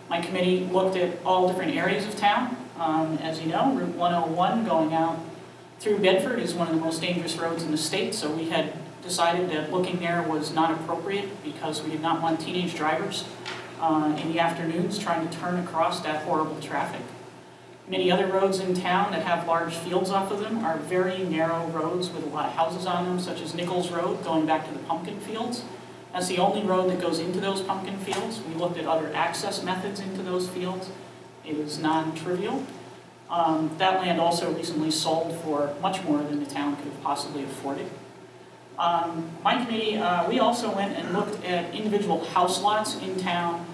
My committee looked at all different areas of town. As you know, Route 101 going out through Bedford is one of the most dangerous roads in the state, so we had decided that looking there was not appropriate because we did not want teenage drivers in the afternoons trying to turn across that horrible traffic. Many other roads in town that have large fields off of them are very narrow roads with a lot of houses on them, such as Nichols Road going back to the pumpkin fields. That's the only road that goes into those pumpkin fields. We looked at other access methods into those fields. It is non-trivial. That land also recently sold for much more than the town could have possibly afforded. My committee, we also went and looked at individual house lots in town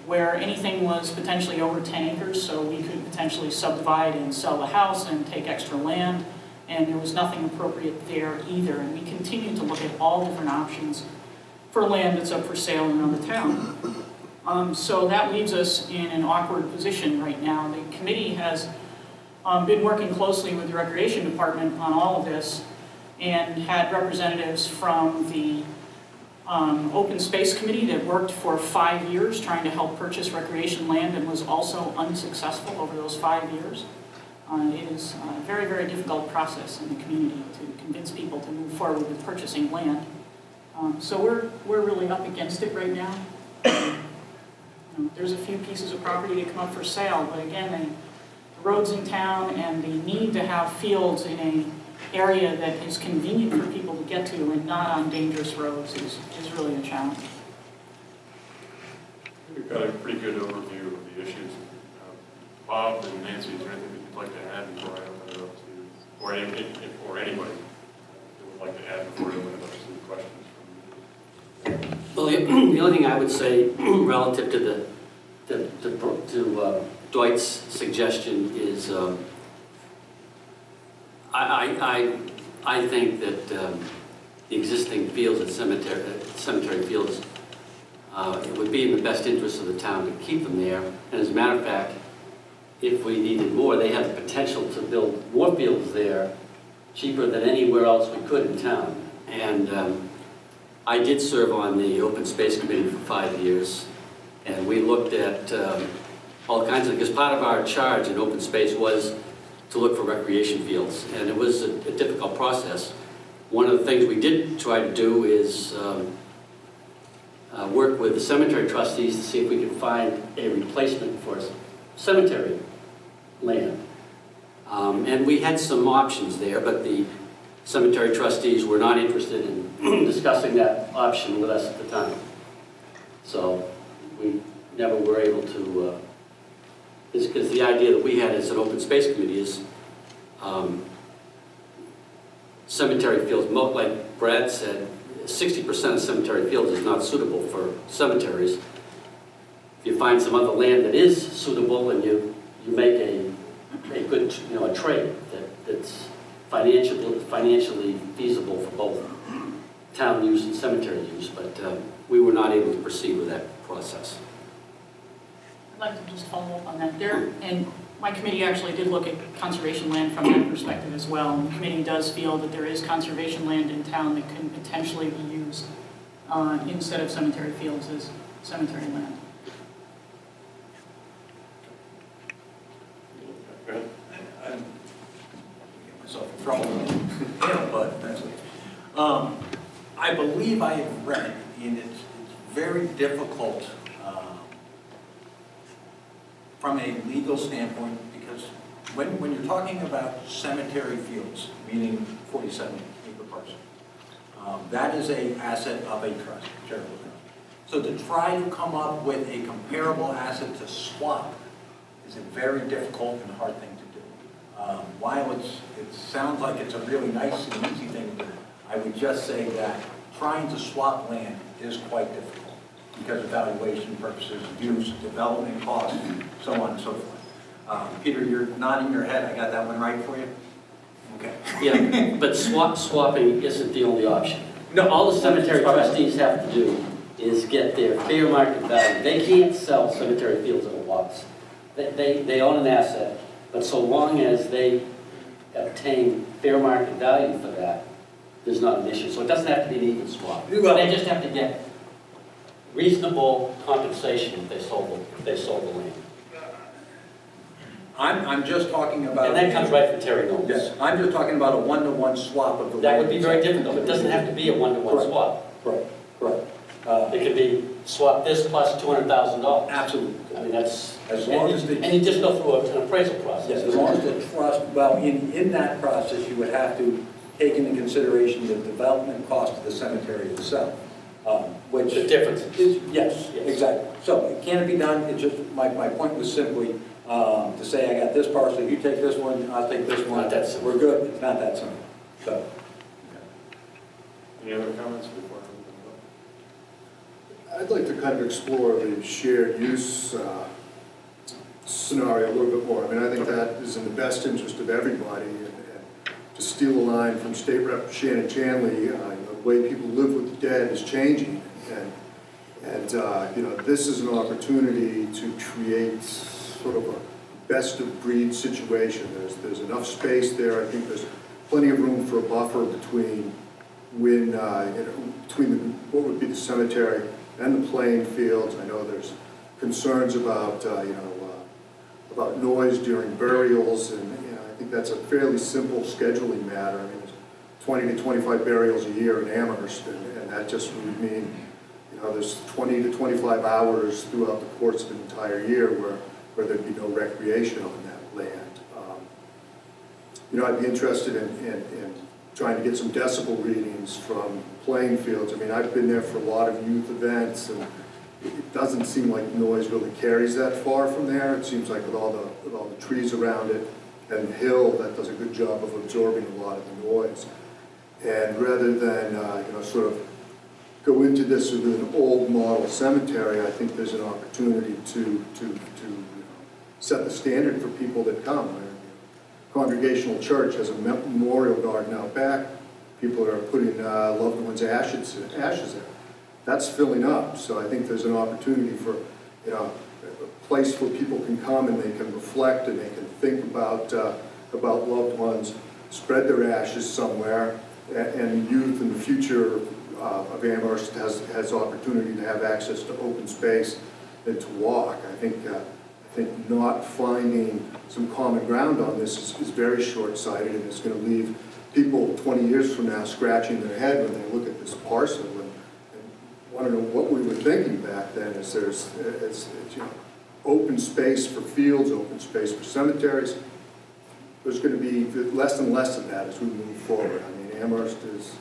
where anything was potentially over 10 acres, so we could potentially subdivide and sell the house and take extra land, and there was nothing appropriate there either. And we continue to look at all different options for land that's up for sale around the town. So that leaves us in an awkward position right now. The committee has been working closely with the Recreation Department on all of this and had representatives from the Open Space Committee that worked for 5 years trying to help purchase recreation land and was also unsuccessful over those 5 years. It is a very, very difficult process in the community to convince people to move forward with purchasing land. So we're really up against it right now. There's a few pieces of property that come up for sale, but again, the roads in town and the need to have fields in an area that is convenient for people to get to and not on dangerous roads is really a challenge. We've got a pretty good overview of the issues. Bob and Nancy, is there anything that you'd like to add before I open it up to, or anybody that would like to add before I open it up to questions? Well, the only thing I would say relative to Dwight's suggestion is I think that the existing fields at cemetery fields, it would be in the best interest of the town to keep them there. And as a matter of fact, if we needed more, they have the potential to build more fields there cheaper than anywhere else we could in town. And I did serve on the Open Space Committee for 5 years, and we looked at all kinds of, because part of our charge in open space was to look for recreation fields, and it was a difficult process. One of the things we did try to do is work with the cemetery trustees to see if we could find a replacement for cemetery land. And we had some options there, but the cemetery trustees were not interested in discussing that option with us at the time. So we never were able to, because the idea that we had as an open space committee is cemetery fields, like Brad said, 60% of cemetery fields is not suitable for cemeteries. If you find some other land that is suitable and you make a good, a trade that's financially feasible for both town use and cemetery use, but we were not able to proceed with that process. I'd like to just follow up on that there. And my committee actually did look at conservation land from that perspective as well. And the committee does feel that there is conservation land in town that can potentially be used instead of cemetery fields as cemetery land. Go ahead. I get myself in trouble, but I believe I have read, and it's very difficult from a legal standpoint, because when you're talking about cemetery fields, meaning 47-acre parcel, that is an asset of a trust, charitable trust. So to try to come up with a comparable asset to swap is a very difficult and hard thing to do. While it sounds like it's a really nice and easy thing to do, I would just say that trying to swap land is quite difficult because of valuation purposes, use, development costs, so on and so forth. Peter, you're nodding your head. I got that one right for you? Okay. Yeah, but swapping isn't the only option. No. All the cemetery trustees have to do is get their fair market value. They can't sell cemetery fields at a loss. They own an asset, but so long as they obtain fair market value for that, there's not an issue. So it doesn't have to be an even swap. They just have to get reasonable compensation if they sold the land. I'm just talking about. And that comes right from Terry Knowles. Yes, I'm just talking about a one-to-one swap of the. That would land. be very difficult. It doesn't have to be a one-to-one Correct. swap. Correct. It could be swap this plus $200,000. Absolutely. I mean, that's, As long as the. and you just go through an appraisal process. Yes, as long as the trust, well, in that process, you would have to take into consideration the development cost of the cemetery itself, which. The differences. Yes, Yes. exactly. So can it be done? It just, my point was simply to say, I got this parcel, you take this one, I'll take this one. Not that simple. We're good. It's not that simple. So. Any other comments before? I'd like to kind of explore the shared use scenario a little bit more. I mean, I think that is in the best interest of everybody. And to steal a line from State Rep Shannon Chanley, the way people live with the dead is changing. And you know, this is an opportunity to create sort of a best of breed situation. There's enough space there. I think there's plenty of room for a buffer between when, between what would be the cemetery and the playing fields. I know there's concerns about, about noise during burials, and I think that's a fairly simple scheduling matter. I mean, there's 20 to 25 burials a year in Amherst, and that just would mean, there's 20 to 25 hours throughout the course of an entire year where there'd be no recreation on that land. I'd be interested in trying to get some decibel readings from playing fields. I mean, I've been there for a lot of youth events, and it doesn't seem like noise really carries that far from there. It seems like with all the trees around it and the hill, that does a good job of absorbing a lot of the noise. And rather than sort of go into this with an old model cemetery, I think there's an opportunity to set the standard for people that come. Congregational Church has a memorial garden out back. People are putting loved ones' ashes there. That's filling up, so I think there's an opportunity for a place where people can come and they can reflect and they can think about loved ones, spread their ashes somewhere, and youth in the future of Amherst has opportunity to have access to open space and to walk. I think not finding some common ground on this is very short-sighted, and it's going to leave people 20 years from now scratching their head when they look at this parcel and want to know what we were thinking back then. Is there's open space for fields, open space for cemeteries. There's going to be less and less of that as we move forward. I mean, Amherst is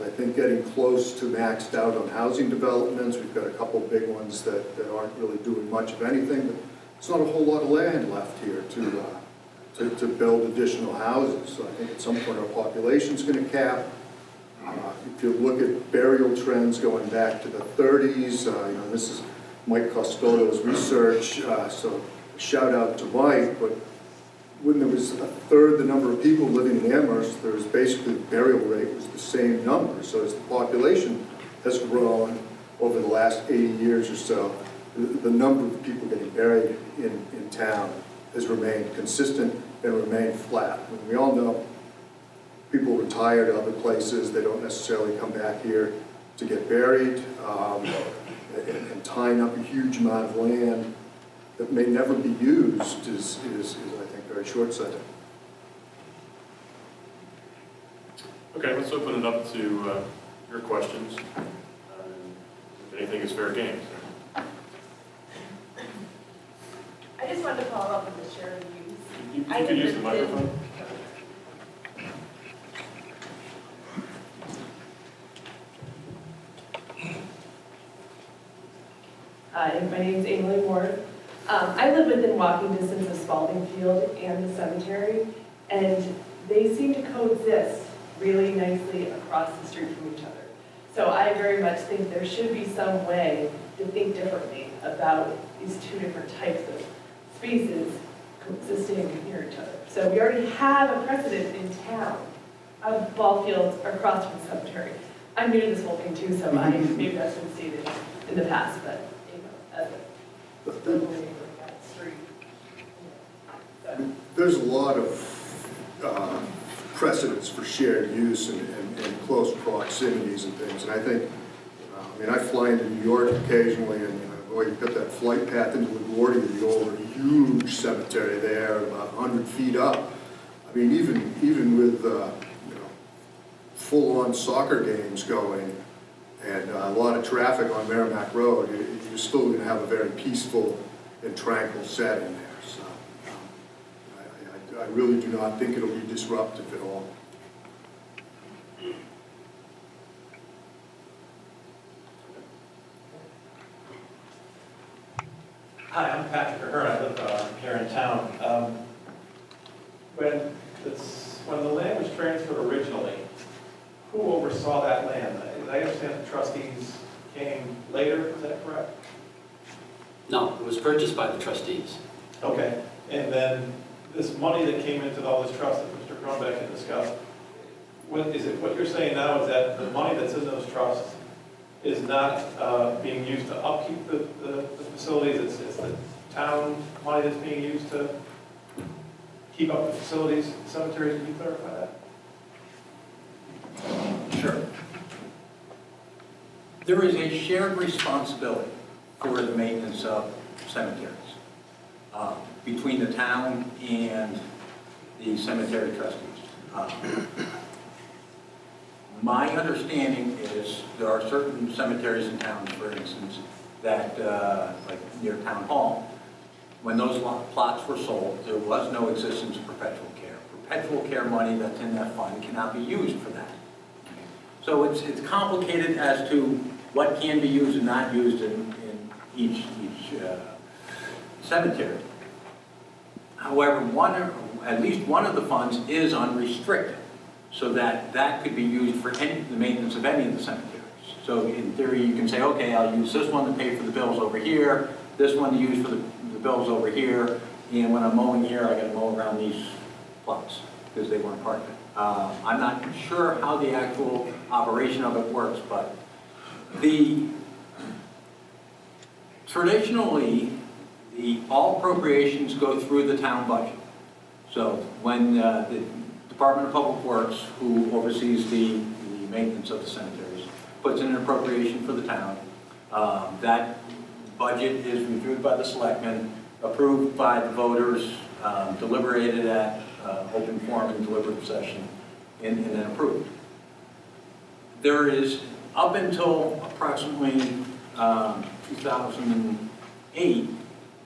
I think getting close to maxed out on housing developments. We've got a couple big ones that aren't really doing much of anything, but there's not a whole lot of land left here to build additional houses. So I think at some point our population's going to cap. If you look at burial trends going back to the 30s, this is Mike Costello's research, so shout out to Mike, but when there was a third the number of people living in Amherst, there was basically the burial rate was the same number. So as the population has grown over the last 80 years or so, the number of people getting buried in town has remained consistent and remained flat. And we all know people retire to other places. They don't necessarily come back here to get buried, and tying up a huge amount of land that may never be used is I think, very short-sighted. Okay, let's open it up to your questions. If anything is fair game. I just wanted to follow up on the shared use. You can use the microphone. Hi, my name is Emily Ward. I live within walking distance of Spalding Field and the cemetery, and they seem to coexist really nicely across the street from each other. So I very much think there should be some way to think differently about these two different types of species coexisting near each other. So we already have a precedent in town of ball fields across from the cemetery. I'm new to this whole thing too, so maybe that's been stated in the past, but as a local neighbor on that street. So. There's a lot of precedents for shared use and close proximities and things, and I think I mean, I fly into New York occasionally, and boy, you've got that flight path into LaGuardia, you go over a huge cemetery there, about 100 feet up. I mean, even with full-on soccer games going and a lot of traffic on Merrimack Road, you're still going to have a very peaceful and tranquil setting there. So I really do not think it'll be disruptive at all. Hi, I'm Patrick Ahern. I live here in town. When the land was transferred originally, who oversaw that land? I understand the trustees came later, is that correct? No, it was purchased by the trustees. Okay, and then this money that came into all this trust that Mr. Cronbeck had discussed, what you're saying now is that the money that's in those trusts is not being used to upkeep the facilities, it's the town money that's being used to keep up the facilities, cemeteries? Can you clarify that? Sure. There is a shared responsibility for the maintenance of cemeteries between the town and the cemetery trustees. My understanding is there are certain cemeteries in towns, for instance, that, like near Town Hall, when those plots were sold, there was no existence of perpetual care. Perpetual care money that's in that fund cannot be used for that. So it's complicated as to what can be used and not used in each cemetery. However, at least one of the funds is unrestricted, so that could be used for the maintenance of any of the cemeteries. So in theory, you can say, okay, I'll use this one to pay for the bills over here, this one to use for the bills over here, and when I'm mowing here, I got to mow around these plots because they weren't part of it. I'm not sure how the actual operation of it works, but traditionally, all appropriations go through the town budget. So when the Department of Public Works, who oversees the maintenance of the cemeteries, puts in an appropriation for the town, that budget is reviewed by the selectmen, approved by the voters, deliberated at open forum and deliberative session, and then approved. There is, up until approximately 2008,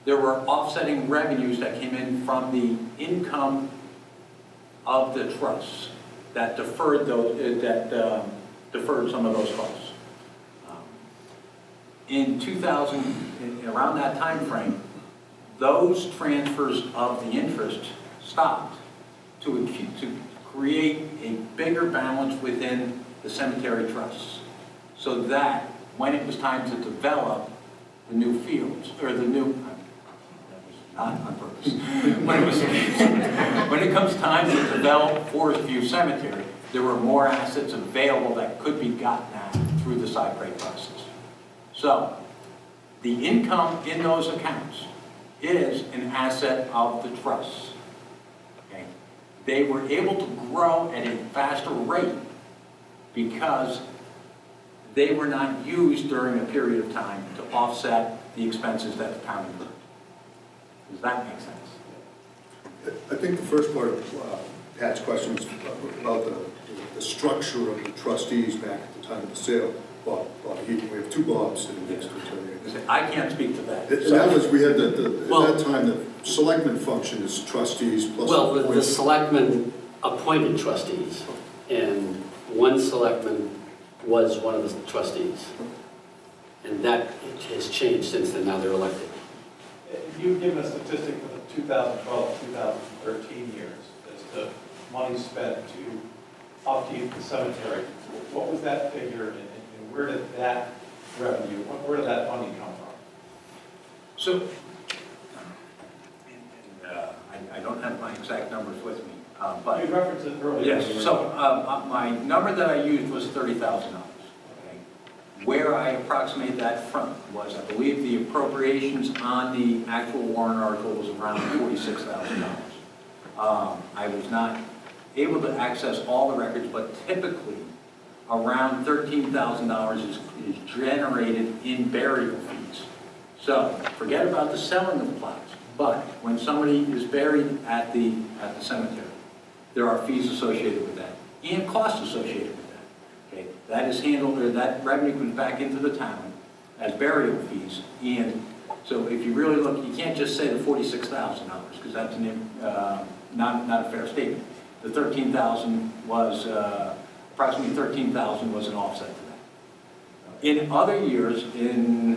there were offsetting revenues that came in from the income of the trusts that deferred deferred some of those costs. In 2000, around that time frame, those transfers of the interest stopped to create a bigger balance within the cemetery trusts, so that when it was time to develop the new fields, or the new, that was not on purpose, when it comes time to develop Forest View Cemetery, there were more assets available that could be gotten at through the cypre process. So, the income in those accounts is an asset of the trusts. Okay? They were able to grow at a faster rate because they were not used during a period of time to offset the expenses that the town incurred. Does that make sense? I think the first part of Pat's question was about the structure of the trustees back at the time of the sale. Bob Heaton, we have two Bobs sitting next to each other. I can't speak to that. And that was, we had at that time, the selectmen function as trustees plus... Well, the selectmen appointed trustees, and one selectman was one of the trustees. And that has changed since then. Now they're elected. You've given a statistic for the 2012-2013 years as to money spent to upkeep the cemetery. What was that figure, and where did that revenue, where did that money come from? So, I don't have my exact numbers with me, but... You referenced it earlier. Yes, so my number that I used was $30,000. Okay? Where I approximate that from was, I believe the appropriations on the actual warrant article was around $46,000. I was not able to access all the records, but typically around $13,000 is generated in burial fees. So forget about the selling of the plots, but when somebody is buried at the cemetery, there are fees associated with that and costs associated with that. Okay, that is handled, or that revenue comes back into the town as burial fees. And so if you really look, you can't just say the $46,000 because that's not a fair statement. The $13,000 was approximately $13,000 was an offset to that. In other years, give me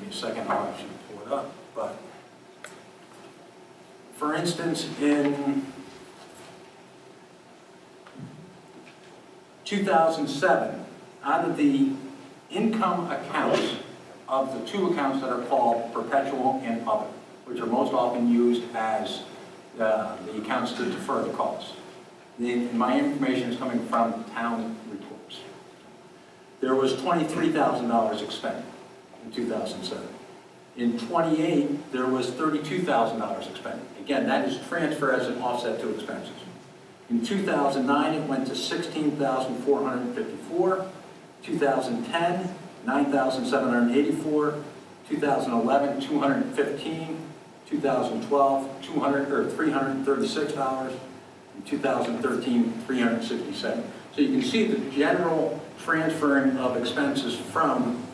a second, I should pull it up, but for instance, in 2007, out of the income accounts of the two accounts that are called perpetual and other, which are most often used as the accounts to defer the costs. My information is coming from town reports. There was $23,000 expended in 2007. In 28, there was $32,000 expended. Again, that is transfer as an offset to expenses. In 2009, it went to $16,454. 2010, $9,784. 2011, $215. 2012, $336. In 2013, $367. So you can see the general transferring of expenses from,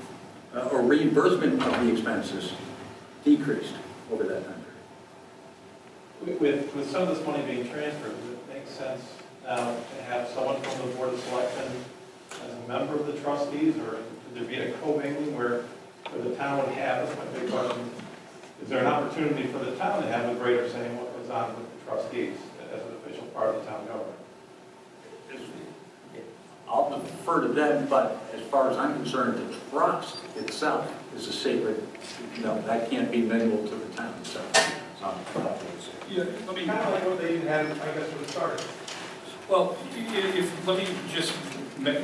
or reimbursement of the expenses decreased over that time period. With some of this money being transferred, does it make sense now to have someone from the Board of Selectmen as a member of the trustees, or could there be a co-mingling where the town would have, that's my big question, is there an opportunity for the town to have a greater say in what goes on with the trustees as an official part of the town government? I'll defer to them, but as far as I'm concerned, the trust itself is a sacred, that can't be mingled to the town. So, yeah, let me. Kind of like what they even had, I guess, when it started. Well, let me just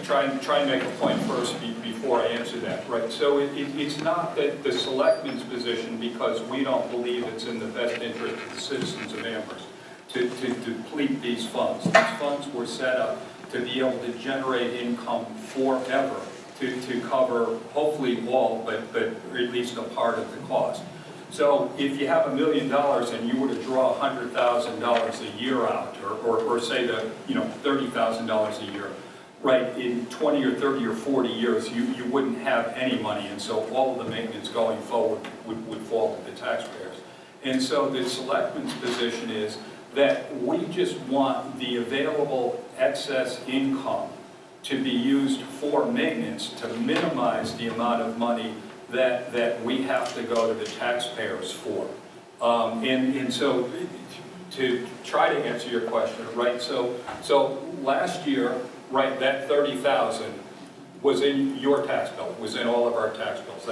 try and make a point first before I answer that, right? So it's not that the selectmen's position, because we don't believe it's in the best interest of the citizens of Amherst to deplete these funds. These funds were set up to be able to generate income forever to cover hopefully all, but at least a part of the cost. So if you have $1 million and you were to draw $100,000 a year out, or say that, $30,000 a year, right, in 20 or 30 or 40 years, you wouldn't have any money, and so all of the maintenance going forward would fall to the taxpayers. And so the selectmen's position is that we just want the available excess income to be used for maintenance to minimize the amount of money that we have to go to the taxpayers for. And so to try to answer your question, right, so last year, right, that $30,000 was in your tax bill, was in all of our tax bills.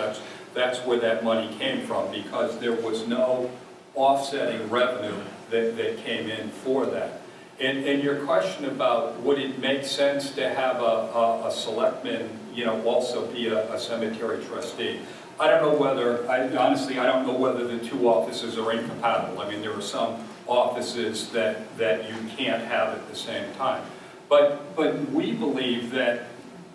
That's where that money came from, because there was no offsetting revenue that came in for that. And your question about would it make sense to have a selectman, also be a cemetery trustee? I don't know whether, honestly, I don't know whether the two offices are incompatible. I mean, there are some offices that you can't have at the same time. But we believe that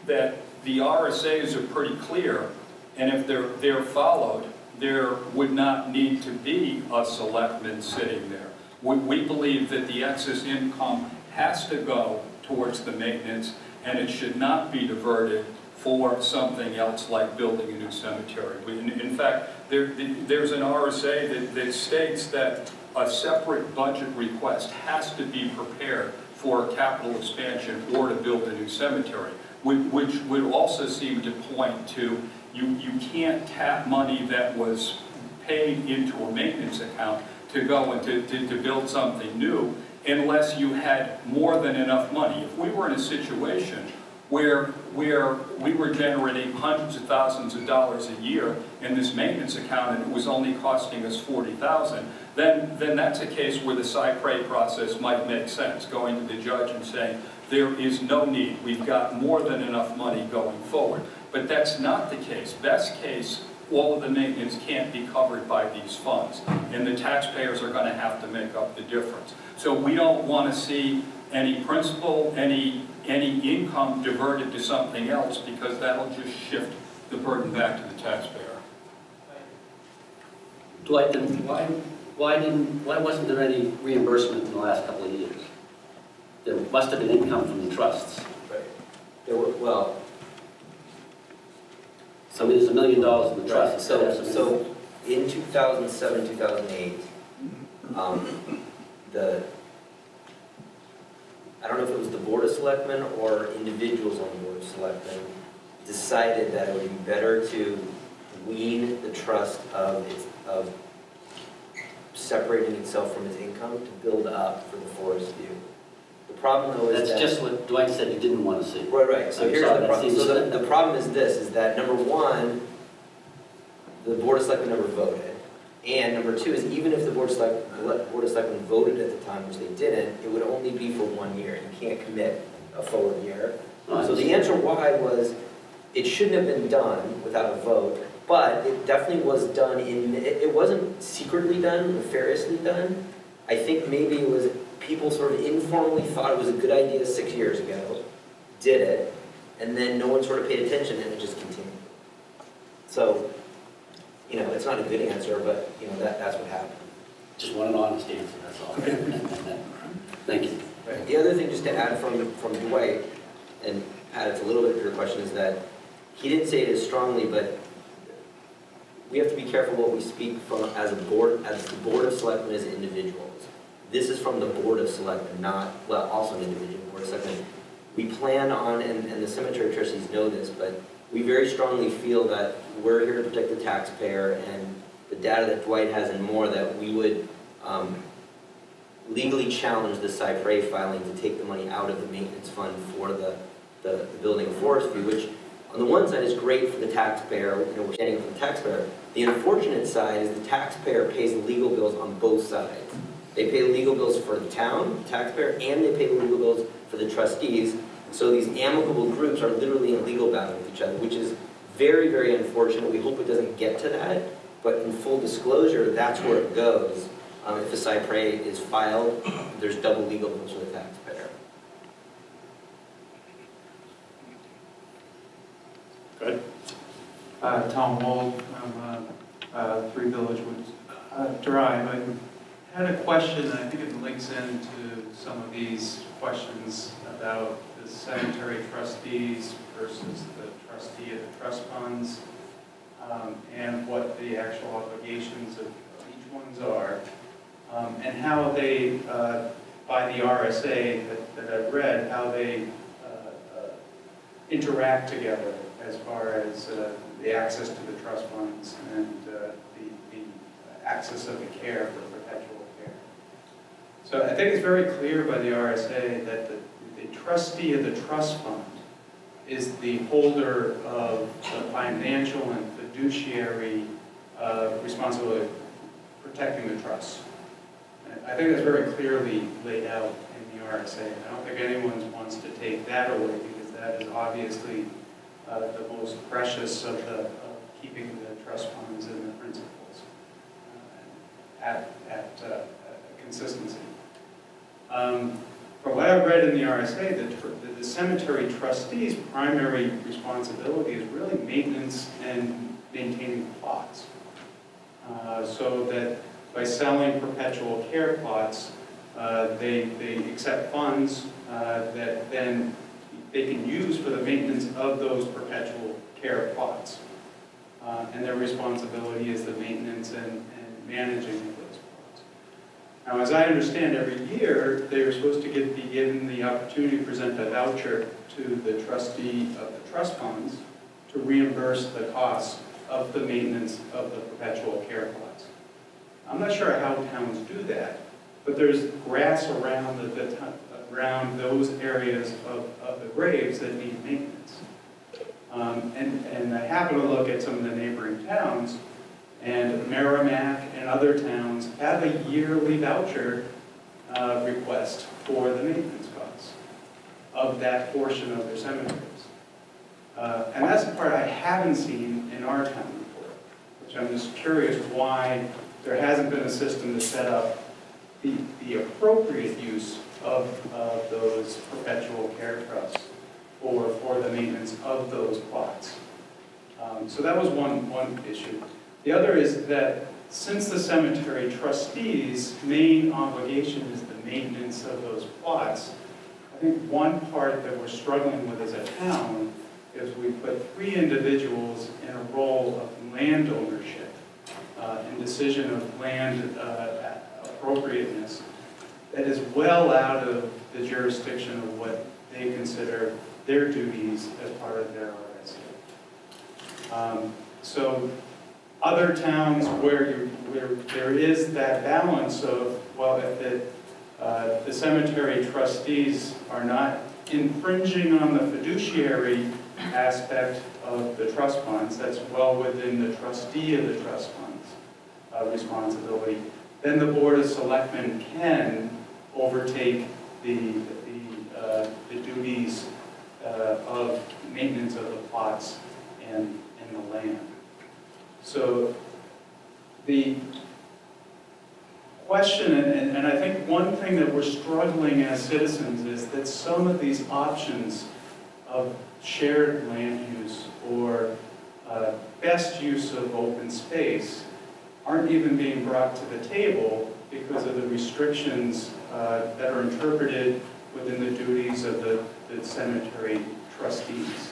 the RSAs are pretty clear, and if they're followed, there would not need to be a selectman sitting there. We believe that the excess income has to go towards the maintenance, and it should not be diverted for something else like building a new cemetery. In fact, there's an RSA that states that a separate budget request has to be prepared for capital expansion or to build a new cemetery, which would also seem to point to you can't tap money that was paid into a maintenance account to go and to build something new unless you had more than enough money. If we were in a situation where we were generating hundreds of thousands of dollars a year in this maintenance account and it was only costing us $40,000, then that's a case where the cypre process might make sense, going to the judge and saying, there is no need, we've got more than enough money going forward. But that's not the case. Best case, all of the maintenance can't be covered by these funds, and the taxpayers are going to have to make up the difference. So we don't want to see any principal, any income diverted to something else, because that'll just shift the burden back to the taxpayer. Dwight, then why wasn't there any reimbursement in the last couple of years? There must have been income from the trusts. Right. There were, well, So there's $1 million in the right, trust. so in 2007, 2008, I don't know if it was the Board of Selectmen or individuals on the Board of Selectmen decided that it would be better to wean the trust of separating itself from its income to build up for the forest view. The problem though is That's that... just what Dwight said you didn't want to see. Right. So I'm here's sorry, the that problem. seems- So the problem is this, is that number one, the Board of Selectmen never voted. And number two is even if the Board of Selectmen voted at the time, which they didn't, it would only be for 1 year. You can't commit a forward year. Oh, I So the answer why was, it shouldn't have been done without a vote, but it definitely was done it wasn't secretly done, nefariously done. I think maybe it was, people sort of informally thought it was a good idea 6 years ago, did it, and then no one sort of paid attention and it just continued. So, you know, it's not a good answer, but, you know, that's what happened. Just want an honest answer, that's all. Thank you. Right. The other thing, just to add from Dwight, and add it a little bit to your question, is that he didn't say it as strongly, but we have to be careful what we speak from as the Board of Selectmen as individuals. This is from the Board of Selectmen, not, well, also an individual Board of Selectmen. We plan on, and the cemetery trustees know this, but we very strongly feel that we're here to protect the taxpayer, and the data that Dwight has and more, that we would legally challenge the Cypre filing to take the money out of the maintenance fund for the building of forestry, which on the one side is great for the taxpayer, you know, we're getting from the taxpayer. The unfortunate side is the taxpayer pays the legal bills on both sides. They pay the legal bills for the town, the taxpayer, and they pay the legal bills for the trustees. So these amicable groups are literally in legal battle with each other, which is very, very unfortunate. We hope it doesn't get to that, but in full disclosure, that's where it goes. If a Cypre is filed, there's double legal bills for the taxpayer. Good. Tom Wold from 3 Villagewood Drive. I had a question, and I think it links into some of these questions about the cemetery trustees versus the trustee of the trust funds, and what the actual obligations of each ones are, and how they, by the RSA that I've read, how they interact together as far as the access to the trust funds and the access of the care for perpetual care. So I think it's very clear by the RSA that the trustee of the trust fund is the holder of the financial and fiduciary responsibility for protecting the trust. I think that's very clearly laid out in the RSA. I don't think anyone wants to take that away, because that is obviously the most precious of keeping the trust funds and the principles at consistency. From what I've read in the RSA, the cemetery trustee's primary responsibility is really maintenance and maintaining plots. So that by selling perpetual care plots, they accept funds that then they can use for the maintenance of those perpetual care plots. And their responsibility is the maintenance and managing of those plots. Now, as I understand, every year they are supposed to be given the opportunity to present a voucher to the trustee of the trust funds to reimburse the costs of the maintenance of the perpetual care plots. I'm not sure how towns do that, but there's grass around around those areas of the graves that need maintenance. And I happen to look at some of the neighboring towns, and Merrimack and other towns have a yearly voucher request for the maintenance costs of that portion of their cemeteries. And that's the part I haven't seen in our town report, which I'm just curious why there hasn't been a system to set up the appropriate use of those perpetual care trusts for the maintenance of those plots. So that was one issue. The other is that since the cemetery trustees' main obligation is the maintenance of those plots, I think one part that we're struggling with as a town is we put 3 individuals in a role of land ownership and decision of land appropriateness that is well out of the jurisdiction of what they consider their duties as part of their RSA. So other towns where there is that balance of, well, if the cemetery trustees are not infringing on the fiduciary aspect of the trust funds, that's well within the trustee of the trust funds responsibility, then the Board of Selectmen can overtake the duties of maintenance of the plots and the land. So the question, and I think one thing that we're struggling as citizens is that some of these options of shared land use or best use of open space aren't even being brought to the table because of the restrictions that are interpreted within the duties of the cemetery trustees.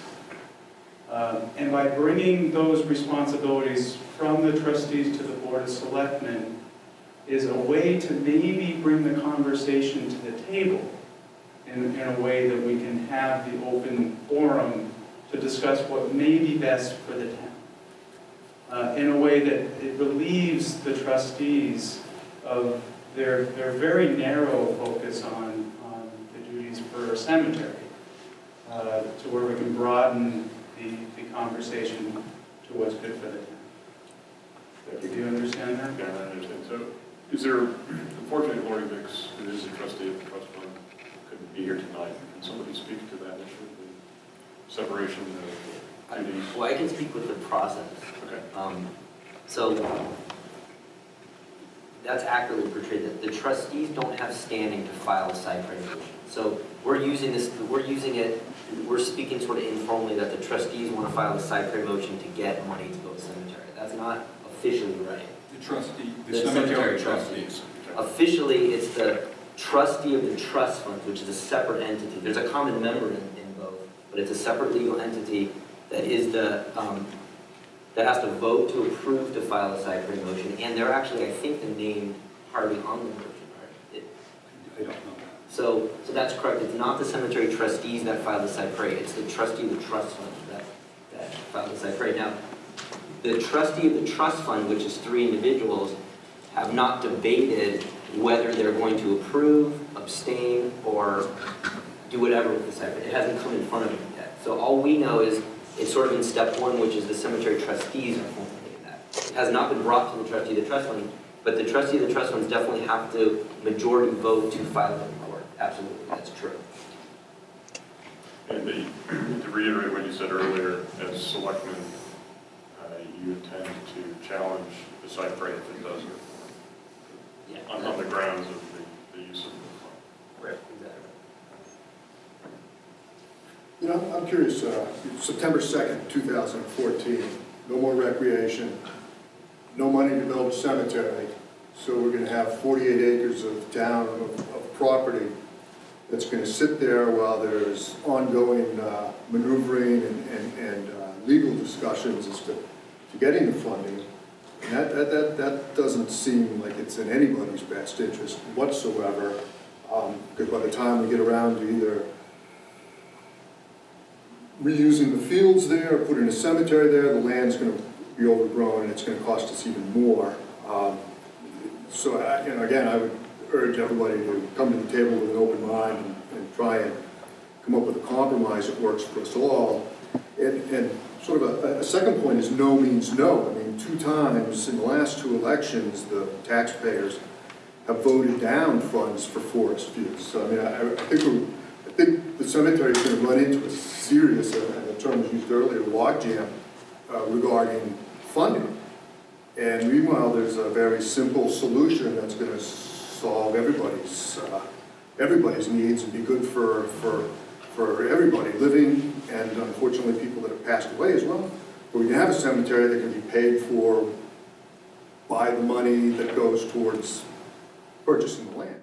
And by bringing those responsibilities from the trustees to the Board of Selectmen is a way to maybe bring the conversation to the table in a way that we can have the open forum to discuss what may be best for the town. In a way that it relieves the trustees of their very narrow focus on the duties for a cemetery, to where we can broaden the conversation to what's good for the town. Do you understand that? Yeah, I understand. So is there, unfortunately, Lori Mix, who is a trustee of the trust fund, couldn't be here tonight. Can somebody speak to that issue, the separation of duties? Well, I can speak with the process. Okay. So that's accurately portrayed, that the trustees don't have standing to file a site plan motion. So we're using it, we're speaking sort of informally that the trustees want to file a site plan motion to get money to go to cemetery. That's not officially right. The cemetery trustees. Officially, it's the trustee of the trust fund, which is a separate entity. There's a common member in both, but it's a separate legal entity that is that has to vote to approve to file a site plan motion, and they're actually, I think, the named party on the motion. Right? I don't know that. So that's correct. It's not the cemetery trustees that file the site plan. It's the trustee of the trust fund that file the site plan. Now, the trustee of the trust fund, which is 3 individuals, have not debated whether they're going to approve, abstain, or do whatever with the site plan. It hasn't come in front of them yet. So all we know is it's sort of in step 1, which is the cemetery trustees are formulating that. It has not been brought to the trustee of the trust fund, but the trustee of the trust funds definitely have to majority vote to file it in court. Absolutely, that's true. And to reiterate what you said earlier, as selectmen, you intend to challenge the site plan if it does on the grounds of the use of the fund. Right, exactly. You know, I'm curious, September 2nd, 2014, no more recreation, no money to build a cemetery, so we're going to have 48 acres of town of property that's going to sit there while there's ongoing maneuvering and legal discussions as to getting the funding. And that doesn't seem like it's in anybody's best interest whatsoever, because by the time we get around to either reusing the fields there, or putting a cemetery there, the land's going to be overgrown and it's going to cost us even more. So, again, I would urge everybody to come to the table with an open mind and try and come up with a compromise that works for us all. And sort of a second point is no means no. I mean, 2 times in the last 2 elections, the taxpayers have voted down funds for forest fields. So, I mean, I think the cemetery is going to run into a serious, and the term was used earlier, logjam regarding funding. And meanwhile, there's a very simple solution that's going to solve everybody's everybody's needs and be good for everybody living, and unfortunately people that have passed away as well. But we can have a cemetery that can be paid for by the money that goes towards purchasing the land.